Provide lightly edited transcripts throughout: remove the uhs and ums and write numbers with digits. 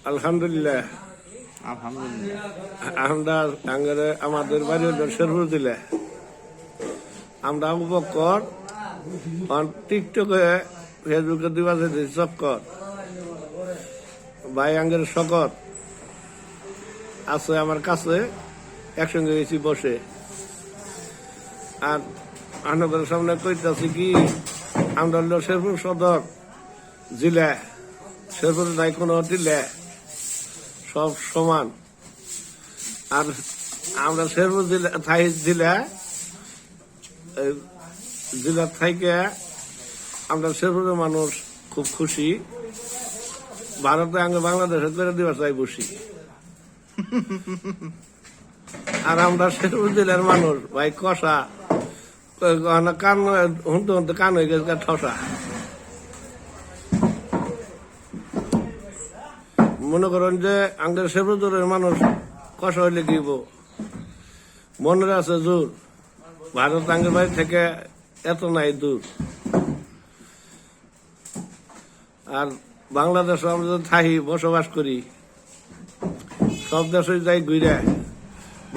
আলহামদুলিল্লাহ। আলহামদুলিল্লাহ। আমরা আমাদের বাড়ি হলো শেরপুর জেলা। আমরা আবু বকর টিকটকে ফেসবুকে দিবা চক্কর ভাই আঙ্গের শকত আছে আমার কাছে, একসঙ্গে গেছি বসে। আর আপনাদের সামনে কইতাছি কি, আমরা হলো শেরপুর সদর জেলা। শেরপুর নাই কোনো জেলা, সব সমান। আর আমরা শেরপুর জেলা জেলার থেকে আমরা শেরপুরের মানুষ খুব খুশি। ভারতে আগে বাংলাদেশে করে দিবা চাই বসি। আর আমরা শেরপুর জেলার মানুষ ভাই কষা, কান হুনতে হুনতে কান হয়ে গেছে ঠসা। মনে করেন যে আঙ্গের শেরপুর জোরের মানুষ কষা হইলে দিব মনের আছে জোর। ভারত আঙ্গের বাড়ি থেকে এত নাই দূর। আর বাংলাদেশে আমরা যদি থাকি বসবাস করি, সব দেশে যাই ঘুরে।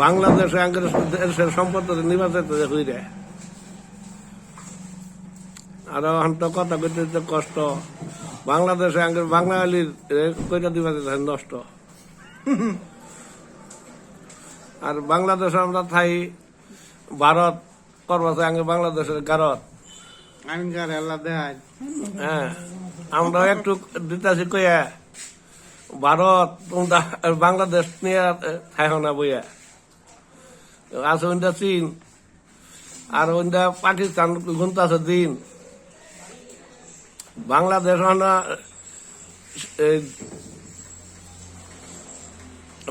বাংলাদেশে আঙ্গের দেশের সম্পদ নির্বাচিত ঘুরে। আর এখন তো কথা কইতে কষ্ট। বাংলাদেশে আঙ্গের বাঙালির কইটা দিবা নষ্ট। আর বাংলাদেশে আমরা থাই ভারত করবাছে আঙ্গে বাংলাদেশের গারত। আমিন গারে আল্লাহ দেখায়। হ্যাঁ, আমরা একটু দিতাছি কইয়া ভারত তোমরা বাংলাদেশ নিয়ে থাইহ না বইয়া আছে। ওইটা চীন আর ওইটা পাকিস্তান গুনতাছে দিন। বাংলাদেশ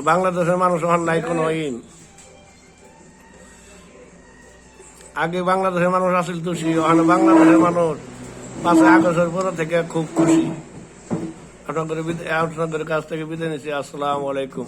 বাংলাদেশের মানুষ নাই কোনো ইন। আগে বাংলাদেশের মানুষ আসিল তুষি, ওখানে বাংলাদেশের মানুষ 5 আগস্টের পর থেকে খুব খুশি। আপনাদের কাছ থেকে বিদায় নিচ্ছি। আসসালামু আলাইকুম।